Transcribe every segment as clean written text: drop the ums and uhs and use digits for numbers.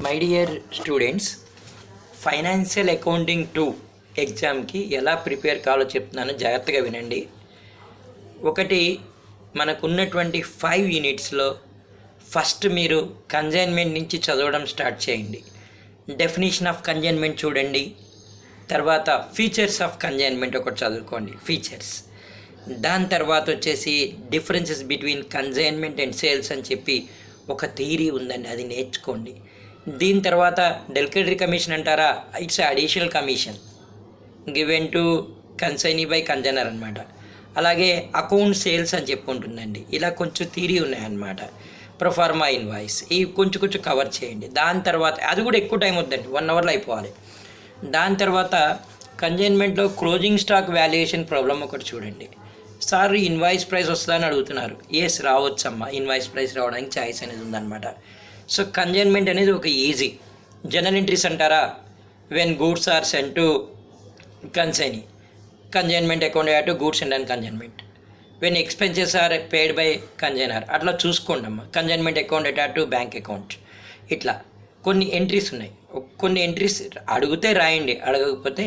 My dear students, financial accounting 2 ఎగ్జామ్కి ఎలా prepare కావాలో చెప్తున్నాను, జాగ్రత్తగా వినండి. ఒకటి, మనకున్నటువంటి 5 యూనిట్స్లో ఫస్ట్ మీరు కన్జైన్మెంట్ నుంచి చదవడం స్టార్ట్ చేయండి. డెఫినేషన్ ఆఫ్ కన్జైన్మెంట్ చూడండి. తర్వాత ఫీచర్స్ ఆఫ్ కన్జైన్మెంట్ ఒకటి చదువుకోండి, ఫీచర్స్. దాని తర్వాత వచ్చేసి differences between consignment and sales అని చెప్పి ఒక థియరీ ఉందండి, అది నేర్చుకోండి. దీని తర్వాత డెలికేటరీ కమిషన్ అంటారా, it's additional commission given to consignee by కన్జైనర్ అనమాట. అలాగే అకౌంట్ సేల్స్ అని చెప్పి ఉంటుందండి. ఇలా కొంచెం థియరీ ఉన్నాయన్నమాట. ప్రొఫార్మా ఇన్వాయిస్, ఇవి కొంచెం కవర్ చేయండి. దాని తర్వాత అది కూడా ఎక్కువ టైం వద్దండి, 1 అవర్లో అయిపోవాలి. దాని తర్వాత కన్జైన్మెంట్లో క్లోజింగ్ స్టాక్ వాల్యుయేషన్ ప్రాబ్లం ఒకటి చూడండి. సార్ ఇన్వాయిస్ ప్రైస్ వస్తుందని అడుగుతున్నారు. ఎస్, రావచ్చమ్మా, ఇన్వాయిస్ ప్రైస్ రావడానికి ఛాయిస్ అనేది ఉందన్నమాట. సో కన్జైన్మెంట్ అనేది ఒక ఈజీ. జనరల్ ఎంట్రీస్ అంటారా, when goods are sent to consignee, consignment account add to goods and consignment. When expenses are paid by consignor, అట్లా చూసుకోండి అమ్మా. కన్జైన్మెంట్ అకౌంట్ అటాడ్ టు బ్యాంక్ అకౌంట్. ఇట్లా కొన్ని ఎంట్రీస్ ఉన్నాయి. కొన్ని ఎంట్రీస్ అడిగితే రాయండి, అడగకపోతే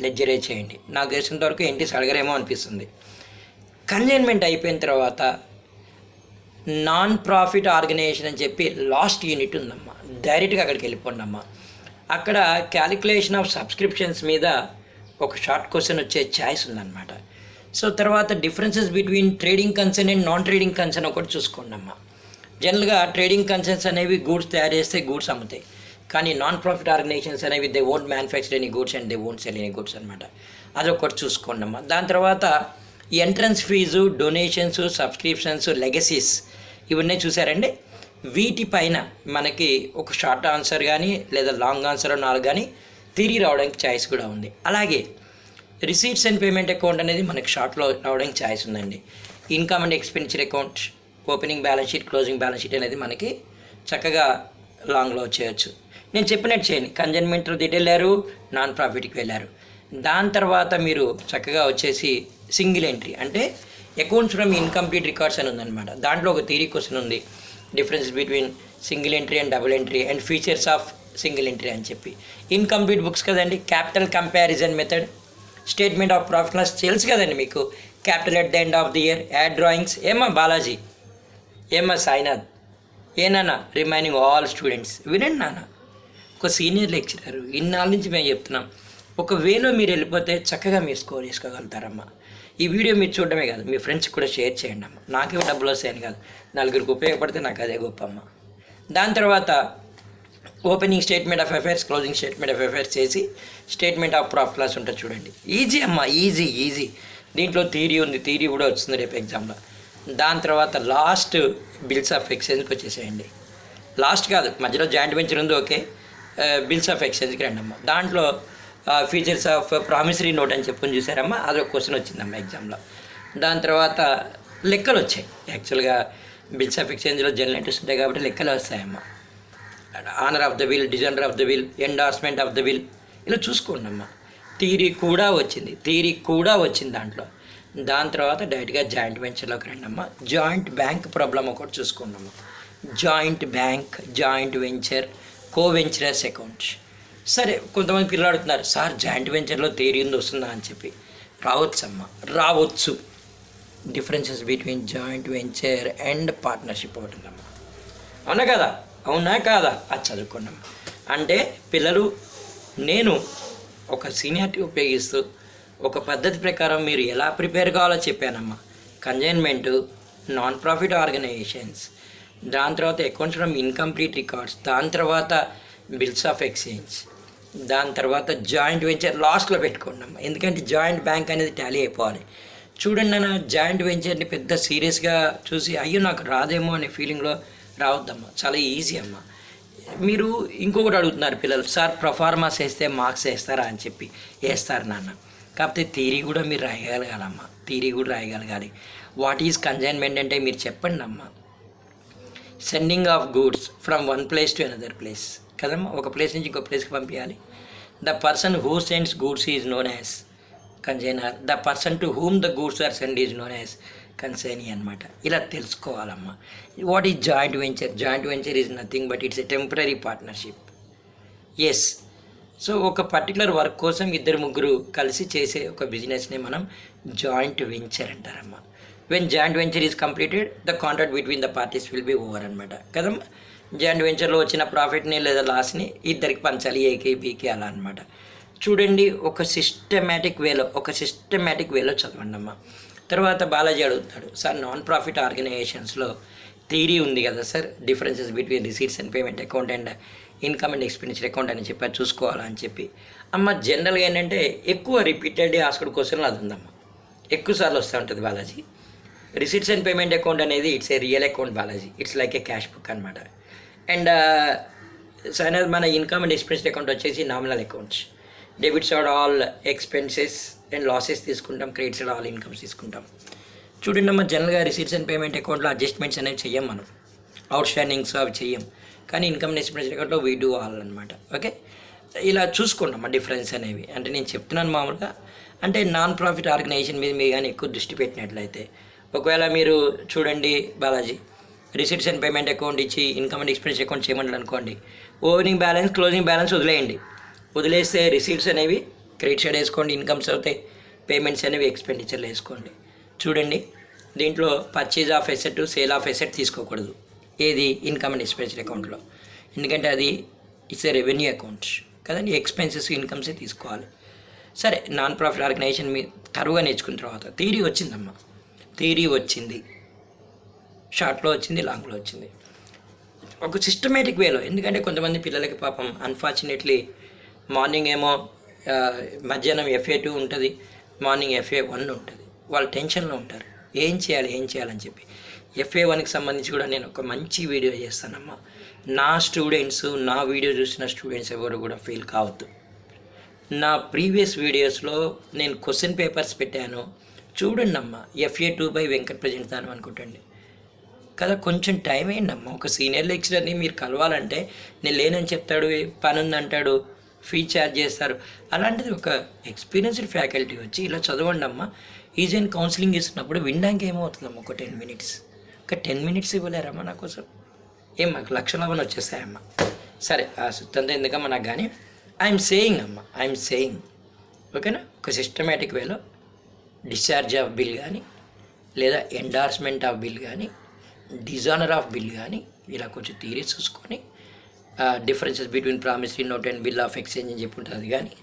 లెడ్జరే చేయండి. నాకు తెలిసినంత వరకు ఎంట్రీస్ అడగరేమో అనిపిస్తుంది. కన్జైన్మెంట్ అయిపోయిన తర్వాత నాన్ ప్రాఫిట్ ఆర్గనైజేషన్ అని చెప్పి లాస్ట్ యూనిట్ ఉందమ్మా. డైరెక్ట్గా అక్కడికి వెళ్ళిపోండి అమ్మా. అక్కడ క్యాలిక్యులేషన్ ఆఫ్ సబ్స్క్రిప్షన్స్ మీద ఒక షార్ట్ క్వశ్చన్ వచ్చే ఛాయిస్ ఉందన్నమాట. సో తర్వాత differences between trading concern and non trading concern ఒకటి చూసుకోండి అమ్మా. జనరల్గా ట్రేడింగ్ కన్సర్న్స్ అనేవి గూడ్స్ తయారు చేస్తే గూడ్స్ అమ్ముతాయి, కానీ నాన్ ప్రాఫిట్ ఆర్గనైజేషన్స్ అనేవి they won't manufacture any goods and they won't sell any goods అనమాట. అదొకటి చూసుకోండి అమ్మా. దాని తర్వాత entrance fee, donations, subscriptions, legacies ఇవన్నీ చూసారండి. వీటిపైన మనకి ఒక షార్ట్ ఆన్సర్ కానీ లేదా లాంగ్ ఆన్సర్ 4 కానీ తిరిగి రావడానికి ఛాయిస్ కూడా ఉంది. అలాగే రిసీట్స్ అండ్ పేమెంట్ అకౌంట్ అనేది మనకి షార్ట్లో రావడానికి ఛాయిస్ ఉందండి. Income and expenditure account, opening balance sheet, closing balance sheet అనేది మనకి చక్కగా లాంగ్లో వచ్చేయచ్చు. నేను చెప్పినట్టు చేయండి. కన్జైన్మెంట్ వెళ్ళారు, నాన్ ప్రాఫిట్కి వెళ్ళారు. దాని తర్వాత మీరు చక్కగా వచ్చేసి సింగిల్ ఎంట్రీ అంటే అకౌంట్స్ ఫ్రమ్ ఇన్కంప్లీట్ రికార్డ్స్ అని ఉందన్నమాట. దాంట్లో ఒక థియరీ క్వశ్చన్ ఉంది, difference between single entry and double entry and features of single entry అని చెప్పి. ఇన్కంప్లీట్ బుక్స్ కదండి, capital comparison method, statement of profit loss తెలుసు కదండి మీకు, capital at the end of the year, add drawings. ఏమా బాలాజీ, ఏమా సాయినాథ్, ఏనా రిమైనింగ్ ఆల్ స్టూడెంట్స్ వినండి నాన్న. ఒక సీనియర్ లెక్చరర్, ఇన్నాళ్ళ నుంచి మేము చెప్తున్నాం. ఒక వేలో మీరు వెళ్ళిపోతే చక్కగా మీరు స్కోర్ చేసుకోగలుగుతారమ్మా. ఈ వీడియో మీరు చూడడమే కాదు, మీ ఫ్రెండ్స్కి కూడా షేర్ చేయండి అమ్మ. నాకే డబ్బులు వస్తాయని కాదు, 4గురికి ఉపయోగపడితే నాకు అదే గొప్ప అమ్మ. దాని తర్వాత opening statement of affairs, closing statement of affairs చేసి స్టేట్మెంట్ ఆఫ్ ప్రాఫిట్ లాస్ ఉంటుంది చూడండి. ఈజీ అమ్మ, ఈజీ. దీంట్లో థియరీ ఉంది, థియరీ కూడా వస్తుంది రేపు ఎగ్జామ్లో. దాని తర్వాత లాస్ట్ బిల్స్ ఆఫ్ ఎక్స్చేంజ్కి వచ్చేసేయండి. లాస్ట్ కాదు, మధ్యలో జాయింట్ వెంచర్ ఉంది, ఓకే. బిల్స్ ఆఫ్ ఎక్స్చేంజ్కి రండి అమ్మ. దాంట్లో ఫీచర్స్ ఆఫ్ ప్రామిసరీ నోట్ అని చెప్పని చూసారమ్మా, అదొక క్వశ్చన్ వచ్చిందమ్మా ఎగ్జామ్లో. దాని తర్వాత లెక్కలు వచ్చాయి. యాక్చువల్గా బిల్స్ ఆఫ్ ఎక్స్చేంజ్లో జనరల్ ఎంట్రీస్ ఉంటాయి కాబట్టి లెక్కలు వస్తాయమ్మా. Honour of the bill, dishonour of the bill, endorsement of the bill, ఇలా చూసుకోండి అమ్మా. థియరీ కూడా వచ్చింది దాంట్లో. దాని తర్వాత డైరెక్ట్గా జాయింట్ వెంచర్లోకి రండి అమ్మా. జాయింట్ బ్యాంక్ ప్రాబ్లం ఒకటి చూసుకోండి అమ్మా. జాయింట్ బ్యాంక్, జాయింట్ వెంచర్, కో వెంచరర్స్ అకౌంట్స్. సరే, కొంతమంది పిల్లలు అడుగుతున్నారు, సార్ జాయింట్ వెంచర్లో థియరీ ఉంది వస్తుందా అని చెప్పి. రావచ్చు. Differences between joint venture and partnership అవుతుందమ్మా. అవునా కాదా అది చదువుకోండి అమ్మా. అంటే పిల్లలు, నేను ఒక సీనియారిటీ ఉపయోగిస్తూ ఒక పద్ధతి ప్రకారం మీరు ఎలా ప్రిపేర్ కావాలో చెప్పానమ్మా. కన్జైన్మెంటు, నాన్ ప్రాఫిట్ ఆర్గనైజేషన్స్, దాని తర్వాత అకౌంట్స్ ఫ్రమ్ ఇన్కంప్లీట్ రికార్డ్స్, దాని తర్వాత బిల్స్ ఆఫ్ ఎక్స్చేంజ్, దాని తర్వాత జాయింట్ వెంచర్ లాస్ట్లో పెట్టుకోండి అమ్మ. ఎందుకంటే జాయింట్ బ్యాంక్ అనేది టాలీ అయిపోవాలి. చూడండి అన్న, జాయింట్ వెంచర్ని పెద్ద సీరియస్గా చూసి అయ్యో నాకు రాదేమో అనే ఫీలింగ్లో రావద్దమ్మా. చాలా ఈజీ అమ్మ. మీరు ఇంకొకటి అడుగుతున్నారు పిల్లలు, సార్ ప్రొఫార్మాస్ వేస్తే మార్క్స్ వేస్తారా అని చెప్పి. వేస్తారు నాన్న, కాకపోతే థియరీ కూడా మీరు రాయగలగాలమ్మా. వాట్ ఈజ్ కన్జైన్మెంట్ అంటే మీరు చెప్పండి అమ్మా. Sending of goods from one place to another place కదమ్మా. ఒక ప్లేస్ నుంచి ఇంకో ప్లేస్కి పంపించాలి. The person who sends goods is known as consignor, the person to whom the goods are send is known as consignee అనమాట. ఇలా తెలుసుకోవాలమ్మా. What is joint venture? Joint venture is nothing but it's a temporary partnership. Yes. So ఒక particular work కోసం ఇద్దరు ముగ్గురు కలిసి చేసే ఒక బిజినెస్ని మనం జాయింట్ వెంచర్ అంటారమ్మా. When joint venture is completed the contract between the parties will be over అనమాట కదమ్మా. జాయింట్ వెంచర్లో వచ్చిన ప్రాఫిట్ని లేదా లాస్ని ఇద్దరికి పంచాలి, ఏకి బీకి అలా అనమాట. చూడండి, ఒక సిస్టమేటిక్ వేలో చదవండి అమ్మా. తర్వాత బాలాజీ అడుగుతాడు, సార్ నాన్ ప్రాఫిట్ ఆర్గనైజేషన్స్లో థియరీ ఉంది కదా sir, differences between receipts and payment account and income and expenditure account అని చెప్పి చూసుకోవాలని చెప్పి. అమ్మ జనరల్గా ఏంటంటే ఎక్కువ రిపీటెడ్ ఆస్క్డ్ క్వశ్చన్లు అది ఉందమ్మా, ఎక్కువ సార్లు వస్తూ ఉంటుంది Balaji. Receipts and payment account అనేది it's a real account Balaji, it's like a cash book అనమాట. అండ్ మన ఇన్కమ్ అండ్ ఎక్స్పెన్సెస్ అకౌంట్ వచ్చేసి nominal accounts. Debits are all expenses and losses తీసుకుంటాం, క్రెడిట్స్ ఆర్ ఆల్ ఇన్కమ్స్ తీసుకుంటాం. చూడండి అమ్మ, జనరల్గా రిసీట్స్ అండ్ పేమెంట్ అకౌంట్లో అడ్జస్ట్మెంట్స్ అనేవి చెయ్యం మనం, అవుట్ స్టాండింగ్స్ అవి చెయ్యం. కానీ ఇన్కమ్ అండ్ ఎక్స్పెన్సెస్ అకౌంట్లో వీ డూ ఆల్ అనమాట. ఓకే, ఇలా చూసుకుంటాం డిఫరెన్స్ అనేవి. అంటే నేను చెప్తున్నాను మామూలుగా, అంటే నాన్ ప్రాఫిట్ ఆర్గనైజేషన్ మీద మీరు కానీ ఎక్కువ దృష్టి పెట్టినట్లయితే, ఒకవేళ మీరు చూడండి Balaji receipts and payment account ఇచ్చి ఇన్కమ్ అండ్ ఎక్స్పెన్సెస్ అకౌంట్ చేయమని అనుకోండి, ఓపెనింగ్ బ్యాలెన్స్ క్లోజింగ్ బ్యాలెన్స్ వదిలేస్తే రిసీట్స్ అనేవి క్రెడిట్ సైడ్ వేసుకోండి, ఇన్కమ్స్ అవుతాయి, పేమెంట్స్ అనేవి ఎక్స్పెండిచర్లు వేసుకోండి. చూడండి, దీంట్లో purchase of asset, sale of asset తీసుకోకూడదు ఏది ఇన్కమ్ అండ్ ఎక్స్పెన్సెస్ అకౌంట్లో, ఎందుకంటే అది ఇట్స్ ఏ రెవెన్యూ అకౌంట్ కదండి. ఎక్స్పెన్సెస్ ఇన్కమ్సే తీసుకోవాలి. సరే, నాన్ ప్రాఫిట్ ఆర్గనైజేషన్ మీ తరువుగా నేర్చుకున్న తర్వాత థియరీ వచ్చిందమ్మా, థియరీ వచ్చింది, షార్ట్లో వచ్చింది, లాంగ్లో వచ్చింది, ఒక సిస్టమేటిక్ వేలో. ఎందుకంటే కొంతమంది పిల్లలకి పాపం అన్ఫార్చునేట్లీ మార్నింగ్ ఏమో మధ్యాహ్నం FA2 ఉంటుంది, మార్నింగ్ FA1 ఉంటుంది, వాళ్ళు టెన్షన్లో ఉంటారు, ఏం చేయాలని చెప్పి. FA1కి సంబంధించి కూడా నేను ఒక మంచి వీడియో చేస్తానమ్మా. నా స్టూడెంట్స్, నా వీడియో చూసిన స్టూడెంట్స్ ఎవరు కూడా ఫెయిల్ కావద్దు. నా ప్రీవియస్ వీడియోస్లో నేను క్వశ్చన్ పేపర్స్ పెట్టాను, చూడండి అమ్మ. FA2 బై వెంకట్ ప్రజెంట్ అనుకుంటండి కదా, కొంచెం టైం అయ్యిందమ్మా. ఒక సీనియర్ లెక్చరర్ని మీరు కలవాలంటే నేను లేనని చెప్తాడు, పని ఉందంటాడు, ఫీ ఛార్జ్ చేస్తారు. అలాంటిది ఒక ఎక్స్పీరియన్స్డ్ ఫ్యాకల్టీ వచ్చి ఇలా చదవండి అమ్మ. ఈజీ అండ్ కౌన్సిలింగ్ ఇస్తున్నప్పుడు వినడానికి ఏమవుతుందమ్మా, ఒక 10 minutes, ఒక 10 minutes ఇవ్వలేరమ్మా నా కోసం? ఏం మాకు లక్షలాభం వచ్చేస్తాయమ్మా. సరే, ఆ సుత్తంతా ఎందుకమ్మా నాకు. కానీ ఐఎమ్ సేయింగ్ ఓకేనా, ఒక సిస్టమేటిక్ వేలో డిశ్చార్జ్ ఆఫ్ బిల్ కానీ, లేదా ఎండార్స్మెంట్ ఆఫ్ బిల్ కానీ, డిజానర్ ఆఫ్ బిల్ కానీ, ఇలా కొంచెం థియరీ చూసుకొని differences between promissory note and bill of exchange అని చెప్పి ఉంటుంది కానీ,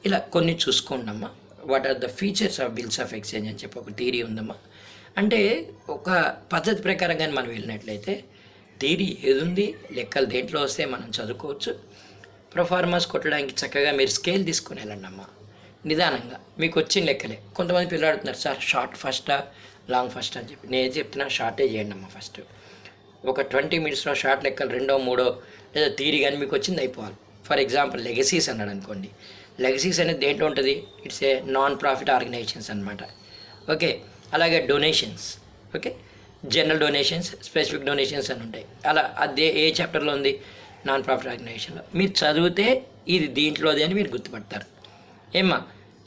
ఇలా కొన్ని చూసుకోండి అమ్మా. What are the features of bills of exchange అని చెప్పి ఒక థియరీ ఉందమ్మా. అంటే ఒక పద్ధతి ప్రకారంగా మనం వెళ్ళినట్లయితే థియరీ ఏది ఉంది, లెక్కలు దేంట్లో వస్తే మనం చదువుకోవచ్చు. ప్రొఫార్మర్స్ కొట్టడానికి చక్కగా మీరు స్కేల్ తీసుకుని వెళ్ళండి అమ్మా, నిదానంగా మీకు వచ్చిన లెక్కలే. కొంతమంది పిల్లలు అడుగుతున్నారు, సార్ షార్ట్ ఫస్టా లాంగ్ ఫస్ట్ అని చెప్పి. నేను చెప్తున్నా షార్టే చేయండి అమ్మా. ఫస్ట్ ఒక 20 minutesలో షార్ట్ లెక్కలు 2, 3 లేదా థియరీ కానీ మీకు వచ్చింది అయిపోవాలి. ఫర్ ఎగ్జాంపుల్ లెగసీస్ అన్నాడు అనుకోండి, లెగసీస్ అనేది దేంట్లో ఉంటుంది, it's a non profit organisations అనమాట. ఓకే, అలాగే donations, okay, general donations, specific donations అని ఉంటాయి. అలా అదే ఏ చాప్టర్లో ఉంది, నాన్ ప్రాఫిట్ ఆర్గనైజేషన్లో. మీరు చదివితే ఇది దీంట్లోది అని మీరు గుర్తుపడతారు ఏమ్మా.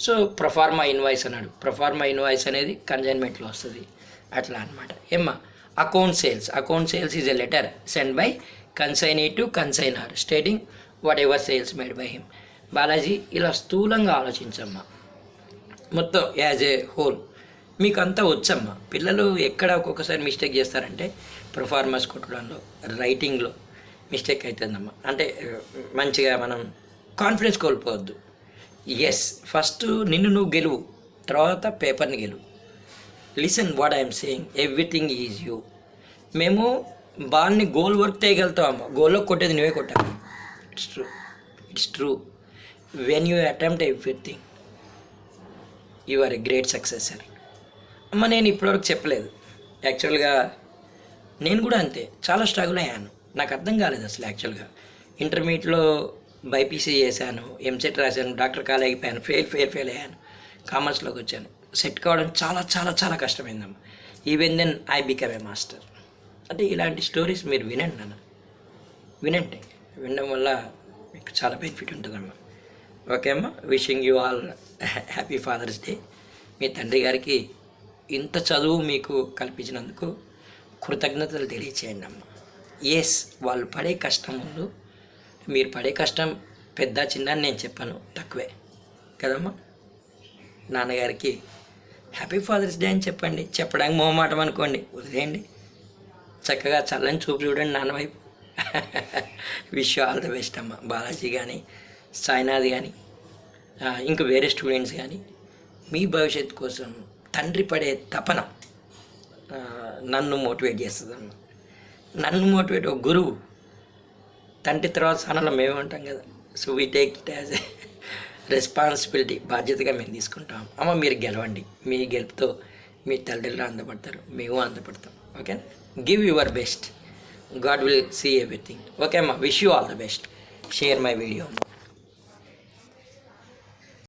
సో ప్రొఫార్మా ఇన్వాయిస్ అన్నాడు, ప్రొఫార్మా ఇన్వాయిస్ అనేది కన్సైన్మెంట్లో వస్తుంది అట్లా అనమాట ఏమ్మా. Account sales is a letter send by consignee to consignor stating what ever sales made by him. Balaji ఇలా స్థూలంగా ఆలోచించమ్మా, మొత్తం యాజ్ ఏ హోల్ మీకు అంతా వచ్చమ్మా. పిల్లలు ఎక్కడ ఒక్కొక్కసారి మిస్టేక్ చేస్తారంటే ప్రొఫార్మర్స్ కొట్టడంలో, రైటింగ్లో మిస్టేక్ అవుతుందమ్మా. అంటే మంచిగా మనం కాన్ఫిడెన్స్ కోల్పోవద్దు. ఎస్, ఫస్ట్ నిన్ను నువ్వు గెలువు, తర్వాత పేపర్ని గెలువు. Listen what I'm saying, everything is you. మేము బాల్ని గోల్ వర్క్ చేయగలుగుతామమ్మా, గోల్లో కొట్టేది నువ్వే కొట్టాము. It's true. When you attempt everything you are a great successor. అమ్మ నేను ఇప్పటివరకు చెప్పలేదు, యాక్చువల్గా నేను కూడా అంతే చాలా స్ట్రగుల్ అయ్యాను. నాకు అర్థం కాలేదు అసలు. యాక్చువల్గా ఇంటర్మీడియట్లో బైపీసీ చేశాను, ఎంసెట్ రాశాను, డాక్టర్ కాలేజ్ అయిపోయాను, ఫెయిల్ అయ్యాను, కామర్స్లోకి వచ్చాను. సెట్ కావడం చాలా చాలా చాలా కష్టమైందమ్మా. Even then I become a master. అంటే ఇలాంటి స్టోరీస్ మీరు వినండి నాన్న, వినండి. వినడం వల్ల మీకు చాలా బెనిఫిట్ ఉంటుందమ్మా. ఓకే అమ్మా, wishing you all happy father's day. మీ తండ్రి గారికి ఇంత చదువు మీకు కల్పించినందుకు కృతజ్ఞతలు తెలియచేయండి అమ్మ. ఎస్, వాళ్ళు పడే కష్టం ముందు మీరు పడే కష్టం పెద్ద చిన్న అని నేను చెప్పాను, తక్కువే కదమ్మా. నాన్నగారికి హ్యాపీ ఫాదర్స్ డే అని చెప్పండి. చెప్పడానికి మొహమాటం అనుకోండి, వదిలేయండి. చక్కగా చల్లని చూపు చూడండి నాన్న వైపు. విష్ ఆల్ ద బెస్ట్ అమ్మ. బాలాజీ కానీ, సాయినాథ్ కానీ, ఇంకా వేరే స్టూడెంట్స్ కానీ, మీ భవిష్యత్తు కోసం తండ్రి పడే తపన నన్ను మోటివేట్ చేస్తుంది అమ్మ. నన్ను మోటివేట్ ఒక గురువు, తండ్రి తర్వాత స్థానంలో మేము ఉంటాం కదా. So we take it as a responsibility, బాధ్యతగా మేము తీసుకుంటాం. అమ్మ మీరు గెలవండి, మీ గెలుపుతో మీ తల్లిదండ్రులు అందపడతారు, మేము అందపడతాం. ఓకేనా? Give your best, God will see everything. Okay అమ్మ, wish you all the best. Share my video అమ్మ.